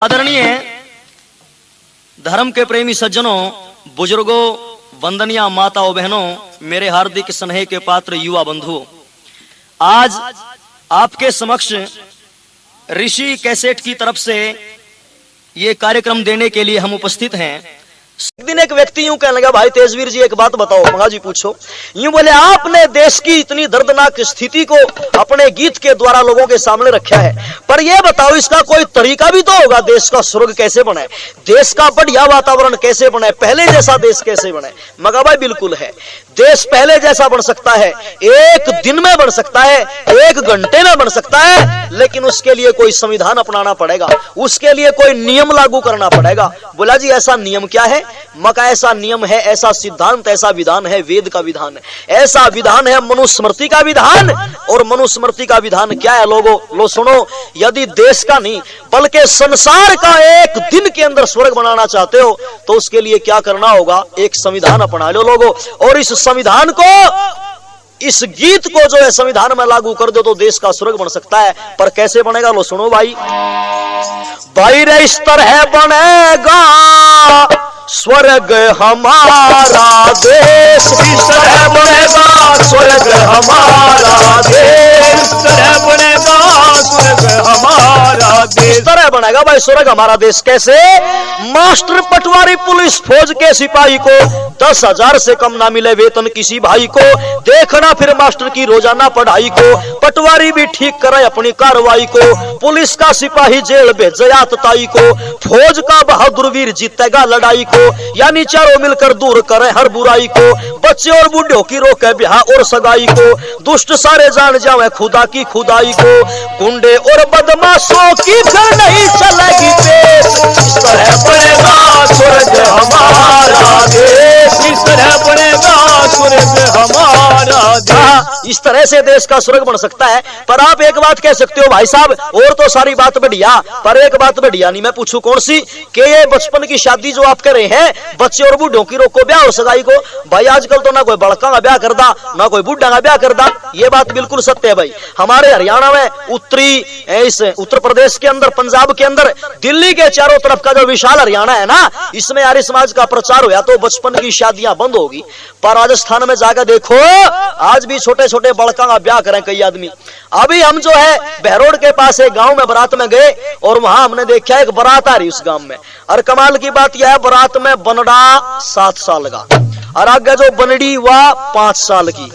आदरणीय धर्म के प्रेमी सज्जनों, बुजुर्गों, वंदनीय माताओं, बहनों, मेरे हार्दिक स्नेह के पात्र युवा बंधुओं, आज आपके समक्ष ऋषि कैसेट की तरफ से ये कार्यक्रम देने के लिए हम उपस्थित हैं। एक दिन एक व्यक्ति यूं कहने लगा, भाई तेजवीर जी एक बात बताओ। मगा जी पूछो। यूं बोले, आपने देश की इतनी दर्दनाक स्थिति को अपने गीत के द्वारा लोगों के सामने रखा है, पर यह बताओ इसका कोई तरीका भी तो होगा, देश का स्वर्ग कैसे बने, देश का बढ़िया वातावरण कैसे बने, पहले जैसा देश कैसे बने। मगा भाई बिल्कुल है, देश पहले जैसा बन सकता है, एक दिन में बन सकता है, एक घंटे में बन सकता है, लेकिन उसके लिए कोई संविधान अपनाना पड़ेगा, उसके लिए कोई नियम लागू करना पड़ेगा। बोला जी ऐसा नियम क्या है? मका ऐसा नियम है, ऐसा सिद्धांत, ऐसा विधान है, वेद का विधान है, ऐसा विधान है मनुस्मृति का विधान। और मनुस्मृति का विधान क्या है लोगों? लो सुनो, यदि देश का नहीं बल्कि संसार का एक दिन के अंदर स्वर्ग बनाना चाहते हो तो उसके लिए क्या करना होगा? एक संविधान अपना लो लोगों, और इस संविधान को, इस गीत को जो है संविधान में लागू कर दो तो देश का स्वर्ग बन सकता है। पर कैसे बनेगा? लो सुनो भाई, भाई रे इस तरह बनेगा स्वर्ग हमारा देश, इस तरह बनेगा स्वर्ग हमारा देश, इस तरह बनेगा स्वर्ग हमारा देश, इस तरह बनेगा भाई स्वर्ग हमारा देश। कैसे? मास्टर, पटवारी, पुलिस, फौज के सिपाही को 10,000 से कम ना मिले वेतन किसी भाई को। देखना फिर मास्टर की रोजाना पढ़ाई को, पटवारी भी ठीक करे अपनी कार्रवाई को, पुलिस का सिपाही जेल भेजे आतताई को, फौज का बहादुर वीर जीतेगा लड़ाई को, यानी चारों मिलकर दूर करे हर बुराई को, बच्चे और बूढ़ों की रोके ब्याह और सगाई को, दुष्ट सारे जान जावे खुदा की खुदाई को, गुंडे और बदमाशों की फिर नहीं चलेगी पेश। इस तरह बनेगा स्वर्ग हमारा देश, इस तरह बनेगा स्वर्ग हमारा देश। इस तरह से देश का स्वर्ग बन सकता है। पर आप एक बात कह सकते हो, भाई साहब और तो सारी बात बढ़िया, पर एक बात बढ़िया नहीं। मैं पूछूं कौन सी? कि ये बचपन की शादी जो आप कर रहे हैं, बच्चे और बूढ़ों की रोको ब्याह और सगाई को। भाई आजकल तो ना कोई बड़का का ब्याह करदा, ना कोई बूढ़ा का ब्याह करदा। ये बात बिल्कुल सत्य है भाई। हमारे हरियाणा में, इस उत्तर प्रदेश के अंदर, पंजाब के अंदर, दिल्ली के चारों तरफ का जो विशाल हरियाणा है ना, इसमें आर्य समाज का प्रचार हुआ तो बचपन की शादियां बंद होगी। पर राजस्थान में जाकर देखो, आज भी छोटे छोटे बड़का का ब्याह करें कई आदमी। अभी हम जो है बहरोड के पास एक गांव में बारात में गए और वहां हमने देखा एक बारात आ रही उस गांव में। और कमाल की बात यह है, बारात में बनड़ा 7 साल का और आगे जो बनड़ी वह 5 साल की।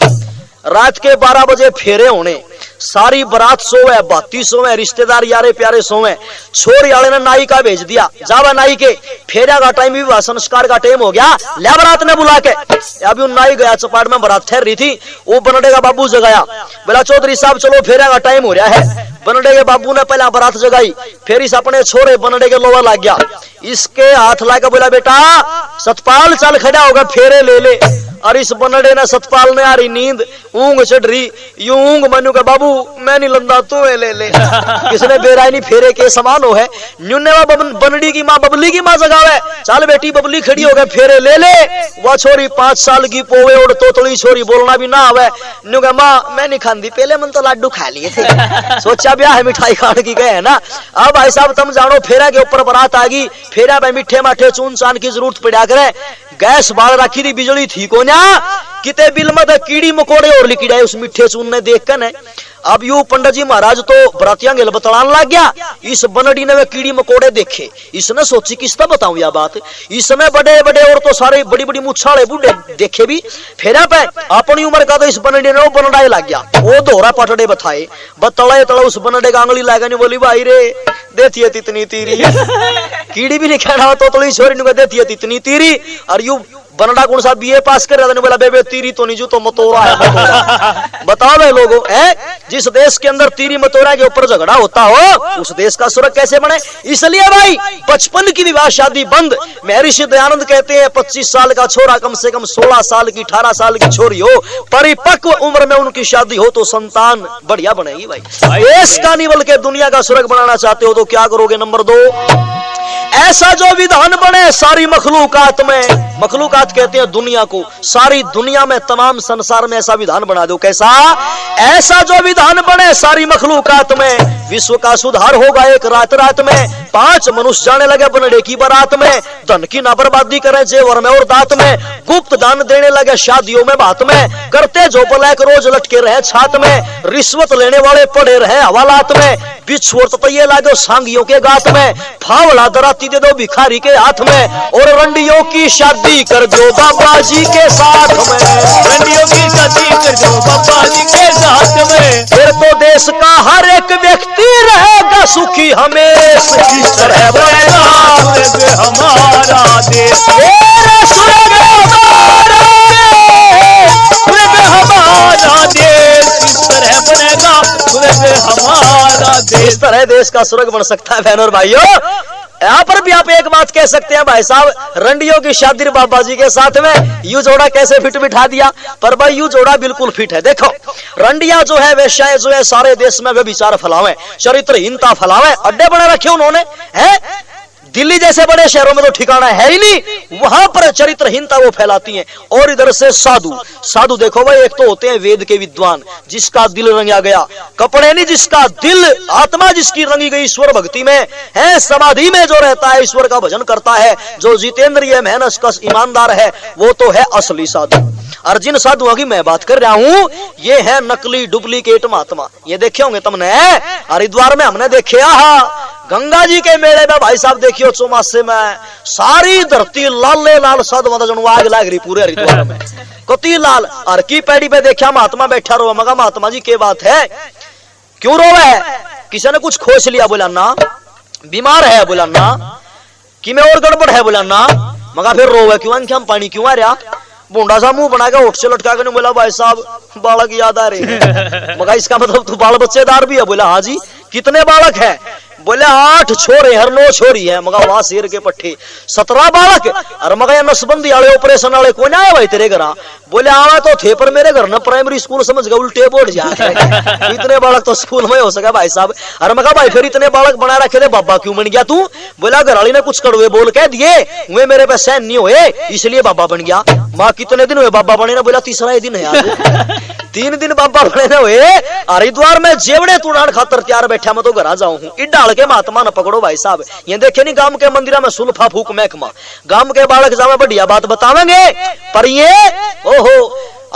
रात के 12 बजे फेरे होने, सारी बारात सोवे, बाती सोवे, रिश्तेदार यारे प्यारे सोवे। छोरी वाले ने नाई का भेज दिया, जावा नाई के फेरा का टाइम भी हुआ, संस्कार का टाइम हो गया, ले बारात ने बुला के। अभी नाई गया, चपाट में बारात ठहर रही थी, वो बनडे का बाबू जगाया, बोला चौधरी साहब चलो फेरा का टाइम हो रहा है। बनडे के बाबू ने पहला बारात जगाई, फिर इस अपने छोरे बनडे के लोवा लग गया, इसके हाथ लाकर बोला बेटा सतपाल चल खड़ा होगा फेरे ले ले। और इस बनडे ने, सतपाल ने आ रही नींद, ऊंग चढ़ रही, यूं ऊंग मनु का बाबू मैं नहीं लंदा तू ले ले। किसने बेराई नहीं फेरे के समान हो है। न्यूने बनडी की माँ बबली की माँ जगावे, चल बेटी बबली खड़ी हो गए फेरे ले ले। वह छोरी 5 साल की पोवे और तोतली छोरी, बोलना भी ना आवे। न्यू का माँ मैं नहीं खाती, पहले मन तो लाडू खा लिए थे, सोचा ब्याह है मिठाई खाने की गए है ना। अब भाई साहब तुम जानो, फेरा के ऊपर बारात आ गई, फेरा में मीठे माठे चून चान की जरूरत पड़ा करे। गैस बाल रखी थी, बिजली थी को ना, किते बिल में कीड़ी मकोड़े और लिखी उस मीठे चून ने देख कर। अब यू पंडित जी महाराज तो बरातियां गेल बतलान लग गया। इस बनडी ने वे कीड़ी मकोड़े देखे, इसने सोची किसका बताऊं यह बात। इसमें बड़े बड़े और तो सारे बड़ी बड़ी मुछाड़े बूढ़े देखे भी। फेरा पे अपनी उम्र का तो इस बनडी ने वो बनडाए लग गया, वो दोहरा पटड़े बताए, बतलाए तला उस बनडे का आंगली लागा नहीं। बोली भाई रे देती है तितनी तीरी, कीड़ी भी नहीं कहना तो तोड़ी छोरी ने देती है तितनी तीरी। और यू बनडा कौन सा बीए पास कर रहा, बोला बेबे तीरी तो नहीं जो तो मतोरा है। बताओ भाई लोगों, जिस देश के अंदर तीरी मतोरा के ऊपर झगड़ा होता हो उस देश का स्वर्ग कैसे बने? इसलिए भाई बचपन की विवाह शादी बंद। महर्षि दयानंद कहते हैं 25 साल का छोरा कम से कम 16 साल की 18 साल की छोरी हो, परिपक्व उम्र में उनकी शादी हो तो संतान बढ़िया बनेगी। भाई देश का नहीं बल्कि दुनिया का स्वर्ग बनाना चाहते हो तो क्या करोगे? नंबर 2, ऐसा जो विधान बने सारी मखलूकात में, मखलूकात कहते हैं दुनिया को, सारी दुनिया में तमाम संसार में ऐसा विधान बना दो। कैसा? ऐसा जो विधान बने सारी मखलूकात में, विश्व का सुधार होगा एक रात रात में। 5 मनुष्य जाने लगे बनड़े की बारात में, धन की ना बर्बादी करें जेवर में और दांत में, गुप्त दान देने लगे शादियों में बात में, करते जो ब्लैक रोज लटके रहे छात में, रिश्वत लेने वाले पड़े रहे हवालात में, बिछुआ तैये लागो सांगियों के गात में, फावड़ा दराती दे दो भिखारी के हाथ में, और रंडियों की शादी कर दो बाबा जी के साथ में, रंडियों की शादी कर दो बाबा जी के साथ में। फिर तो देश का हर एक व्यक्ति रहेगा सुखी हमेशा, इस तरह बनेगा स्वर्ग हमारा देश, स्वर्ग हमारा देश, इस तरह बनेगा स्वर्ग हमारा देश। इस तरह देश का स्वर्ग बन सकता है बहनों और भाइयों। यहाँ पर भी आप एक बात कह सकते हैं भाई साहब, रंडियों की शादी बाबा जी के साथ में, यू जोड़ा कैसे फिट बिठा दिया, पर भाई यू जोड़ा बिल्कुल फिट है। देखो रंडिया जो है वेश्याएं जो है सारे देश में वे विचार फैलावे, चरित्रहीनता फैलावे, अड्डे बना रखे उन्होंने हैं। दिल्ली जैसे बड़े शहरों में तो ठिकाना है ही नहीं, वहां पर चरित्रहीनता वो फैलाती हैं। और इधर से साधु, साधु देखो भाई, एक तो होते हैं वेद के विद्वान जिसका दिल रंगा गया, कपड़े नहीं जिसका दिल, आत्मा जिसकी रंगी गई ईश्वर भक्ति में है, समाधि में जो रहता है ईश्वर का भजन करता है, जो जितेंद्रिय मेहनत कश ईमानदार है, वो तो है असली साधु। और जिन साधुओं की मैं बात कर रहा हूं ये है नकली डुप्लीकेट महात्मा। ये देखे होंगे तुमने, हरिद्वार में हमने देखे, गंगा जी के मेले में भाई साहब देखियो चौमासे में सारी धरती लाले लाल साधु जनू आग लाग रही पूरे हरिद्वार में, कति लाल। और की पैड़ी पे देखा महात्मा बैठा रो, मगा महात्मा जी के बात है, क्यों रोवे है? किसी ने कुछ खोज लिया, बोला ना बीमार है, बोला ना कि मैं और गड़बड़ है, बोला ना। मगा फिर रोवे क्यों, हम पानी क्यों आ रहा? बूंदा सा मुंह बना के होठ से लटका के बोला भाई साहब बालक याद आ रहे हैं। मगा इसका मतलब तू बाल बच्चेदार भी है? बोला हाँ जी। कितने बालक है? बोले 8 छोरे हर 9 छोरी है। मगा वहां शेर के पट्टे 17 बालक। और मगा नसबंदी वाले ऑपरेशन वाले कौन आए भाई तेरे घर? बोले आवा तो थे पर मेरे घर ना प्राइमरी स्कूल समझ गए उल्टे बोर्ड जाके इतने बालक तो स्कूल में हो सका भाई साहब। और मगा भाई फिर इतने बालक बना रखे थे, बाबा क्यों बन गया तू? बोला घरवाली ने कुछ कड़वे बोल कह दिए, वे मेरे पे सहन नहीं हुए इसलिए बाबा बन गया। माँ कितने दिन हुए बाबा बने ना? बोला तीसरा ही दिन है आज। 3 दिन बाबा बने ना हुए। हरिद्वार में जेवड़े तुड़ान खातर तैयार बैठा, मैं तो घर आ जाऊं हूँ। डाल के महात्मा न पकड़ो भाई साहब। ये देखे नहीं गांव के मंदिरा में सुल्फा फूक महकमा, गांव के बालक जावे बढ़िया बात बतावेंगे, पर ये ओहो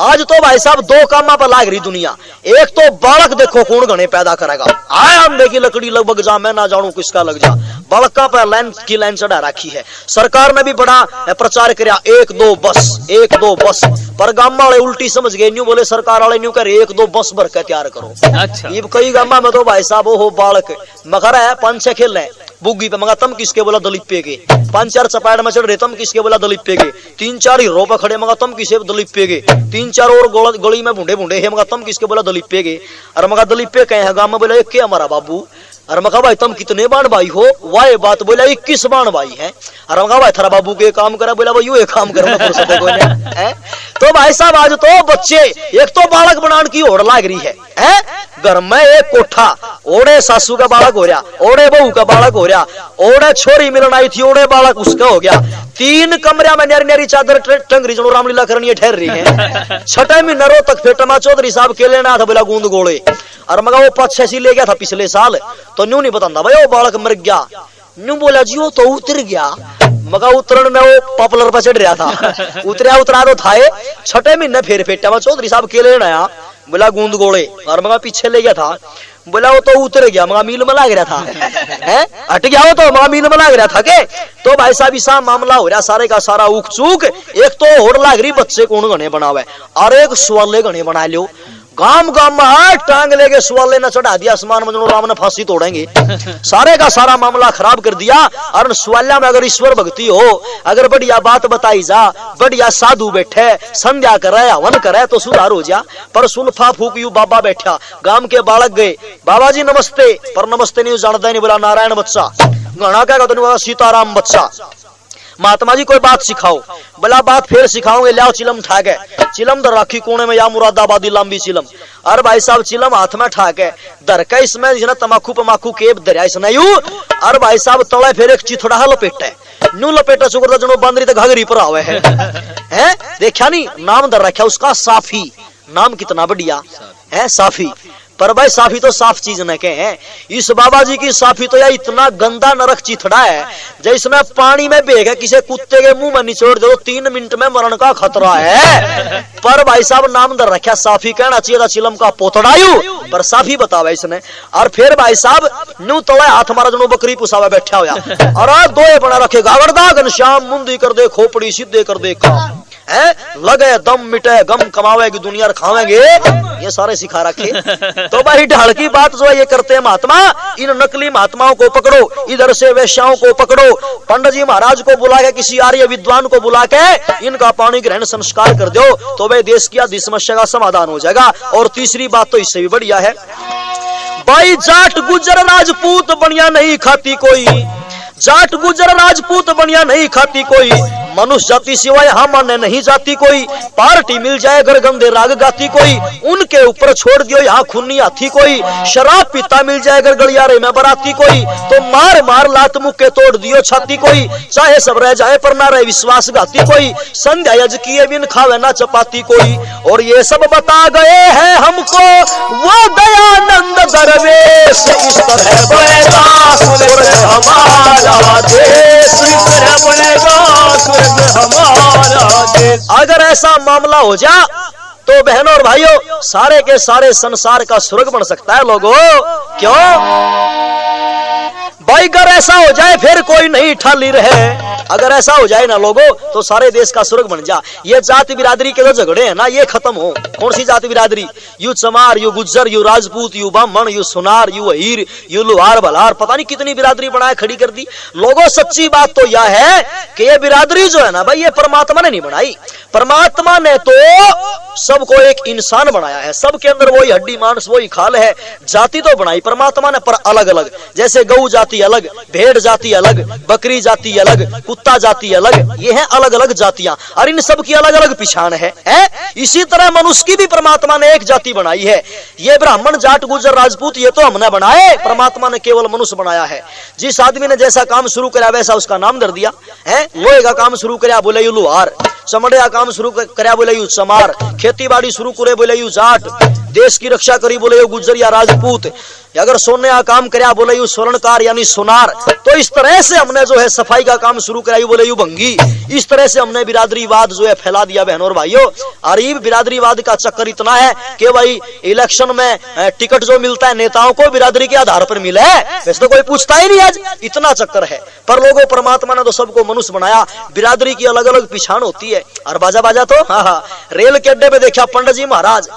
आज तो भाई साहब 2 कामा पर लाग रही दुनिया। एक तो बालक देखो कौन घने पैदा करेगा, आया अंडे की लकड़ी लगभग जा, मैं ना जानू किसका लग जा, बालका पर लाइन की लाइन चढ़ा रखी है। सरकार ने भी बड़ा प्रचार किया 1-2 बस 1-2 बस, पर गांव वाले उल्टी समझ गए, न्यू बोले सरकार वाले न्यू कर 1-2 बस भर के तैयार करो। अच्छा। ये कई गांव में तो भाई साहब हो बालक मगर है 5-6 खेल रहे बुग्गी पे, मगा तम किसके बोला दलित पे के, 5-4 चपाड़ में चढ़ रहे तम किसके बोला दलित पे के, 3-4 हीरो पे खड़े मगा तम किसे दलित पे के, 3-4 और गली में बूढ़े बूढ़े है मगा तम किसके बोला दलित पे के। और मगा दलित पे कहे गांव में बोला एक के हमारा बाबू। और मगा भाई तुम कितने बाण भाई हो? वाह बात बोला 21 बाण भाई है। और मगा भाई थारा बाबू के काम करा? बोला भाई यू एक काम करो है। तो भाई साहब आज तो बच्चे एक तो बालक बनाने की होड़ लाग रही है। घर में एक कोठा, ओढ़े सासू का बालक हो रहा, ओढ़े बहू का बालक हो रहा, ओढ़े छोरी मिलन आई थी, ओढ़े बालक उसका हो गया। 3 कमरे में न्यारी न्यारी चादर टंगरी जो रामलीला करनी ठहर रही है। 6 महीने रो तक फेटमा चौधरी साहब के लेना था बोला गूंद गोले। और मगा वो 5-6 ले गया था पिछले साल, तो न्यू नहीं बताता भाई वो बालक मर गया। न्यू बोला जी वो तो उतर गया। मगा उतरण में वो पॉपुलर पर चढ़ रहा था, उतरा तो था। 6 महीने फिर फेटा चौधरी साहब के लेना आया, बोला गूंद गोले। और मगा पीछे ले गया था, बोला वो तो उतर गया, मगा मील में लाग रहा था। हैं हट गया वो तो मगा मील में लाग रहा था के। तो भाई साहब ऐसा मामला हो रहा सारे का सारा उख चूक। एक तो होड़ लाग रही बच्चे कौन गणे बनावे, और एक सुवाले गणे बना लो। गांव गांव में टांग लेके सुवाले न चढ़ा दिया, आसमान में राम ने फांसी तोड़ेंगे। सारे का सारा मामला खराब कर दिया। और सुवाल्या में अगर ईश्वर भक्ति हो, अगर बढ़िया बात बताई जा, बढ़िया साधु बैठे संध्या करे हवन करे तो सुधार हो जा। पर सुल्फा फूक यू बाबा बैठा, गांव के बालक गए बाबा जी नमस्ते, पर नमस्ते नहीं जानता नहीं, बोला नारायण बच्चा, घना क्या कहते सीताराम बच्चा। महात्मा जी कोई बात सिखाओ, बोला बात फिर सिखाओगे, लियाओ चिलम ठा के। चिलम धर राखी कोने में, या मुरादाबादी लंबी चिलम। अरे भाई साहब चिलम हाथ में ठाक है, धर के इसमें तमाकू पमाकू केप धरिया इसने यू। अरे भाई साहब तले फिर एक चिथड़ा है लपेटा है, न्यू लपेटा चुकर जनो बांदरी तो घाघरी पर आवे है। देखा नहीं नाम धर रखा उसका साफी, नाम कितना बढ़िया है साफी। पर भाई साफी तो साफ चीज न के हैं, इस बाबा जी की साफी तो यार इतना गंदा नरक चिथड़ा है, जिसमें पानी में बेग है, किसी कुत्ते के मुंह में निचोड़ दो 3 मिनट में मरण का खतरा है। पर भाई साहब नाम दर रखा साफी, कहना चाहिए था चिलम का पोतड़ायु, पर साफी बतावा इसने। और फिर भाई साहब न्यू तोड़ा हाथ मारा जनो बकरी पुसावा बैठा होया, और दो बना रखे गावड़दा घनश्याम, मुंदी कर दे खोपड़ी सीधे कर दे काम, लगे दम मिटे गम कमावेगी दुनिया खावेंगे, ये सारे सिखा रखे। तो भाई ढाल की बात जो है ये करते हैं महात्मा, इन नकली महात्माओं को पकड़ो, इधर से वेश्याओं को पकड़ो, पंडित जी महाराज को बुला के, किसी आर्य विद्वान को बुला के इनका पानी ग्रहण संस्कार कर दो, तो भाई देश की आधी समस्या का समाधान हो जाएगा। और तीसरी बात तो इससे भी बढ़िया है, भाई जाट गुजर राजपूत बढ़िया नहीं खाती कोई, जाट गुजर राजपूत बढ़िया नहीं खाती कोई, मनुष्य जाति सिवाय हम माने नहीं जाती कोई, पार्टी मिल जाए घर गंदे राग गाती कोई, उनके ऊपर छोड़ दियो यहाँ खूनी हाथी कोई, शराब पीता मिल जाए घर गलियारे में बराती कोई, तो मार मार लात मुक्के तोड़ दियो छाती कोई, चाहे सब रह जाए पर ना रहे विश्वासघाती कोई, संध्या यज किए बिन खावे ना चपाती कोई। और ये सब बता गए हैं हमको वो दयानंद दरवेश, इस तरह बनेगा स्वर्ग हमारा देश, इस तरह बनेगा स्वर्ग हमारा देश। अगर ऐसा मामला हो जा तो बहनों और भाइयों सारे के सारे संसार का स्वर्ग बन सकता है लोगों। क्यों भाई, अगर ऐसा हो जाए फिर कोई नहीं ठाली रहे, अगर ऐसा हो जाए ना लोगों तो सारे देश का स्वर्ग बन जा। ये जाति बिरादरी के जो झगड़े हैं ना ये खत्म हो। कौन सी जाति बिरादरी, यू चमार, you Gujjar, you Rajput, you ब्राह्मण, यू सुनार, यू अहीर, यू लुहार बलार, पता नहीं कितनी बिरादरी बनाए खड़ी कर दी लोगों। सच्ची बात तो यह है कि ये बिरादरी जो है ना भाई ये परमात्मा ने नहीं बनाई, परमात्मा ने तो सबको एक इंसान बनाया है, सबके अंदर वही हड्डी मांस वही खाल है। जाति तो बनाई परमात्मा ने पर अलग अलग, जैसे गऊ जाति अलग, भेड़ जाति अलग, बकरी जाति अलग, कुत्ता जाति अलग, ये है अलग अलग जातियां और इन सब की अलग अलग पहचान है। इसी तरह मनुष्य की भी परमात्मा ने एक जाति बनाई है। ये ब्राह्मण जाट गुजर राजपूत ये तो हमने बनाए, परमात्मा ने केवल मनुष्य बनाया है। जिस आदमी ने जैसा काम शुरू करा वैसा उसका नाम धर दिया है। लोहे का काम शुरू करा बोले यू लुहार, चमड़े का काम शुरू करा बोले यू चमार, खेती बाड़ी शुरू करे बोले यू जाट, देश की रक्षा करी बोले यू गुजर या राजपूत, अगर सोने का काम करा बोले यू स्वर्णकार यानी सोनार। तो इस तरह से हमने जो है सफाई का काम शुरू कराई बोले यू भंगी। इस तरह से हमने बिरादरीवाद जो है फैला दिया बहनों और भाइयों। और ये बिरादरीवाद का चक्कर इतना है कि भाई इलेक्शन में टिकट जो मिलता है नेताओं को बिरादरी के आधार पर मिला है, वैसे तो कोई पूछता ही नहीं आज, इतना चक्कर है। पर लोगों परमात्मा ने तो सबको मनुष्य बनाया, बिरादरी की अलग अलग पहचान होती है। और बाजा बाजा तो रेल के अड्डे पे देखा पंडित जी महाराज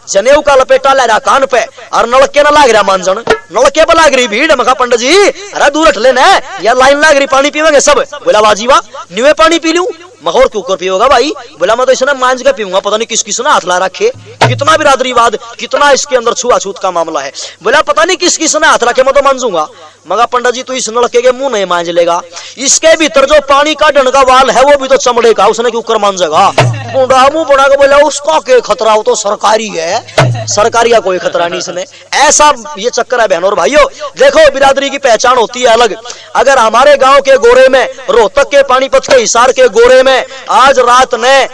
जनेऊ का लपेटा ला रहा कान पे और नलके न लाग रहा मांझन, नलके पर लाग रही भीड़। मखा पंडित जी अरे दूर हट लेना या लाइन लाग रही, पानी पीवेंगे सब। बोला वाजीवा न्यूए पानी पी लूं, महोर क्यों कर पियोगा भाई। बोला मैं तो इसने मांझ के पीऊंगा, पता नहीं किस किस ने हाथ ला रखे। कितना बिरादरीवाद, कितना इसके अंदर छुआछूत का मामला है। बोला पता नहीं किस किस ने हाथ रखे, मैं तो मांझूंगा। मगर पंडित जी तू इस नलके के मुंह नहीं मांझ लेगा, इसके भीतर जो पानी का ढंग का वाल है वो भी तो चमड़े का, उसने क्यों कर मांझेगा। मुंह बना के बोला उसका क्या खतरा, वो तो सरकारी है, सरकारी का कोई खतरा नहीं इसने। ऐसा ये चक्कर है बहनों और भाइयों। देखो बिरादरी की पहचान होती है अलग। अगर हमारे गांव के गोरे में, रोहतक के पानीपत के हिसार के गोरे में आज रात ने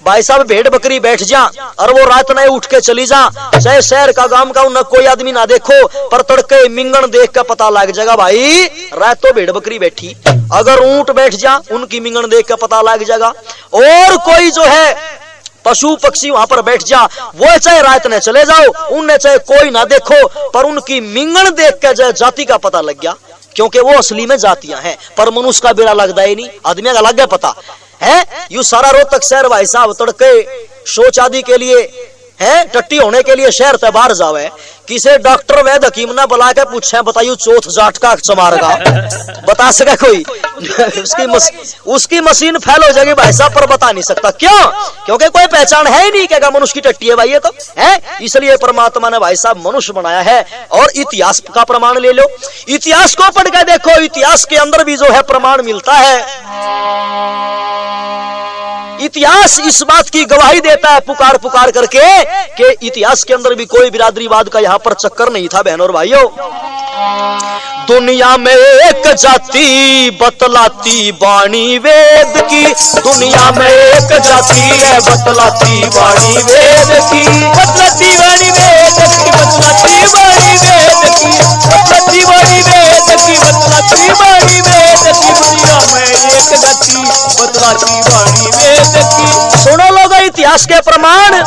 भाई साहब भेड़ बकरी बैठ जा और वो रात नहीं उठ के चली जा, चाहे शहर का गांव का न कोई आदमी ना देखो, पर तड़के मिंगन देख का पता लग जाएगा भाई रात तो भेड़ बकरी बैठी। अगर ऊंट बैठ जा उनकी मिंगन देख का पता लग जाएगा। और कोई जो है पशु पक्षी वहां पर बैठ जा, वो चाहे रात ने चले जाओ, उनने चाहे कोई ना देखो, पर उनकी मिंगन देख के जो जाति का पता लग गया, क्योंकि वो असली में जातियां हैं। पर मनुष्य का बेड़ा लगता ही नहीं, आदमी का लग गया पता है। यू सारा रोहतक शहर भाई साहब तड़के शौच आदि के लिए है, टट्टी होने के लिए शहर से बाहर जावे, किसे डॉक्टर वैद हकीम ना बुला के पूछे बताइयो चौथ जाट का चमारगा बता सके कोई। उसकी मशीन फेल हो जाएगी भाई साहब, पर बता नहीं सकता। क्यों? क्योंकि कोई पहचान है ही नहीं क्या मनुष्य की टट्टी है भाई ये तो है। इसलिए परमात्मा ने भाई साहब मनुष्य बनाया है। और इतिहास का प्रमाण ले लो, इतिहास को पढ़ के देखो, इतिहास के अंदर भी जो है प्रमाण मिलता है। इतिहास इस बात की गवाही देता है पुकार पुकार करके कि इतिहास के अंदर भी कोई बिरादरीवाद का यहाँ पर चक्कर नहीं था बहनों और भाइयों। दुनिया में एक जाति बतलाती वाणी वेद की, दुनिया में एक जाति है बतलाती वाणी वेद की, बतलाती वाणी वेद की, बतलाती वाणी वेद की, बतलाती वाणी वेद की, बतलाती वाणी वेद की, दुनिया में एक जाति बतलाती वाणी वेद की। सुनो लोग इतिहास के प्रमाण।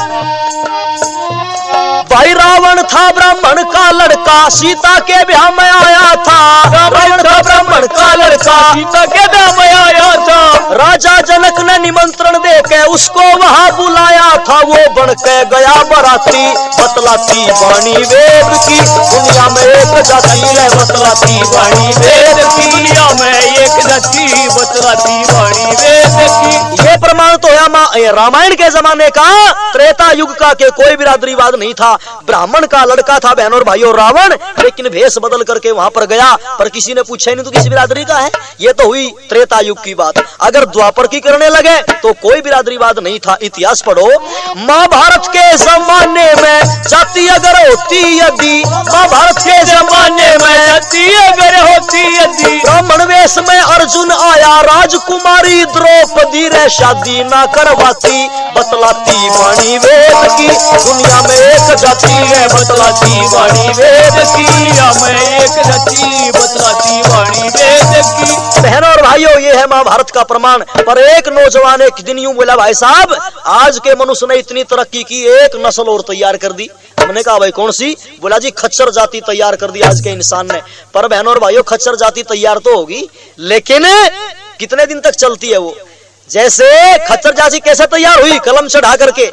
भाई रावण था ब्राह्मण का लड़का, सीता के ब्याह में आया था। रावण था ब्राह्मण का लड़का, सीता के ब्याह में आया था। राजा जनक ने निमंत्रण देके उसको वहां बुलाया था, वो बन के गया बराती बतलाती वाणी वेद की, दुनिया में एक जाति है बतलाती वाणी वेद की, दुनिया में एक जाति बतलाती वाणी वेद की। ये प्रमाण तो है रामायण के जमाने का, त्रेता युग का के कोई बिरादरीवाद नहीं था। ब्राह्मण का लड़का था बहनों और भाइयों रावण, लेकिन भेष बदल करके वहां पर गया, पर किसी ने पूछा नहीं तो किसी बिरादरी का है। ये तो हुई त्रेता युग की बात। अगर द्वापर की करने लगे तो कोई बिरादरीवाद नहीं था। इतिहास पढ़ो, महाभारत के जमाने में जाति अगर होती यदि, महाभारत के जमाने में जाति अगर होती यदि, ब्राह्मण वेश में अर्जुन आया, राजकुमारी द्रौपदी रे शादी ना करवाती बतलाती वाणी वेद की, दुनिया में एक जाति है बतलाती वाणी वेद की, दुनिया में एक जाति बतलाती वाणी वेद की। बहनों और भाइयों, ये है महाभारत का प्रमाण। पर एक नौजवान एक दिन यूं बोला, भाई साहब आज के मनुष्य ने इतनी तरक्की की, एक नस्ल और तैयार कर दी। हमने कहा भाई कौन सी? बोला जी खच्चर जाति तैयार कर दी आज के इंसान ने। पर बहनों और भाइयों खच्चर जाति तैयार तो होगी, लेकिन कितने दिन तक चलती है वो? जैसे खच्चर जाति कैसे तैयार हुई? कलम चढ़ा करके।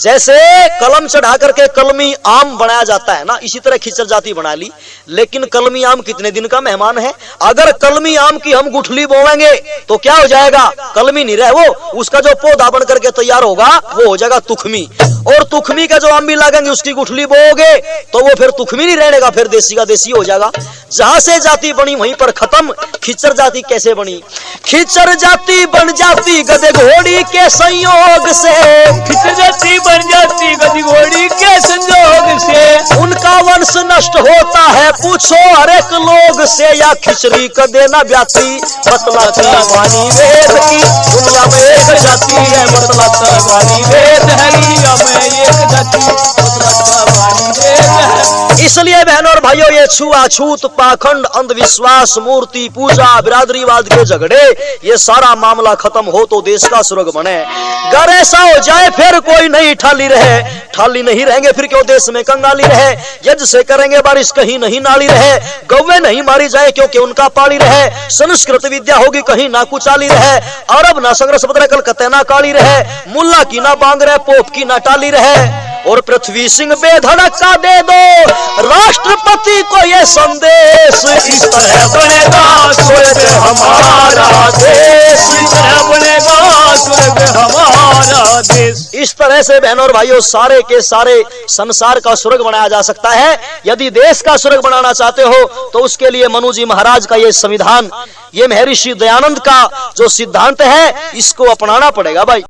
जैसे कलम चढ़ा करके कलमी आम बनाया जाता है ना, इसी तरह खच्चर जाति बना ली। लेकिन कलमी आम कितने दिन का मेहमान है? अगर कलमी आम की हम गुठली बोवेंगे तो क्या हो जाएगा? कलमी नहीं रहे वो, उसका जो पौधा बन करके तैयार होगा वो हो जाएगा तुखमी। और तुखमी का जो आम भी लागेंगे उसकी गुठली बोओगे तो वो फिर तुखमी नहीं रहेगा, फिर देसी का देसी हो जाएगा। जहां से जाति बनी वहीं पर खत्म। खच्चर जाति कैसे बनी? खच्चर जाति बन जाती गधे घोड़ी के संयोग से, खच्चर जाति बन जाती गधी घोड़ी के संयोग से, उनका वंश नष्ट होता है पूछो हर एक लोग से, या खिचड़ी का देना ब्याती बतलाती वाणी वेद की, दुनिया में एक जाति है बतलाती वाणी वेद है, दुनिया में एक जाति बतलाता वाणी वेद है। इसलिए बहनों और भाइयों, ये छुआछूत, पाखंड, अंधविश्वास, मूर्ति पूजा, बिरादरीवाद के झगड़े, ये सारा मामला खत्म हो तो देश का स्वर्ग बने। अगर ऐसा हो जाए फिर कोई नहीं ठाली रहे, ठाली नहीं रहेंगे फिर क्यों देश में कंगाली रहे। यज्ञ से करेंगे बारिश कहीं नहीं नाली रहे, गौवे नहीं मारी जाए क्योंकि उनका पाली रहे, संस्कृत विद्या होगी कहीं ना कुचाली रहे, अरब ना संघर्ष बदले कलकत्ते ना काली रहे, मुल्ला की ना बांग रहे, पोप की ना टाली रहे। और पृथ्वी सिंह बेधड़क का दे दो राष्ट्रपति को ये संदेश, इस तरह बनेगा स्वर्ग हमारा देश, इस तरह बनेगा स्वर्ग हमारा देश। इस तरह से बहनों और भाइयों सारे के सारे संसार का स्वर्ग बनाया जा सकता है। यदि देश का स्वर्ग बनाना चाहते हो तो उसके लिए मनु जी महाराज का ये संविधान, ये महर्षि दयानंद का जो सिद्धांत है, इसको अपनाना पड़ेगा भाई।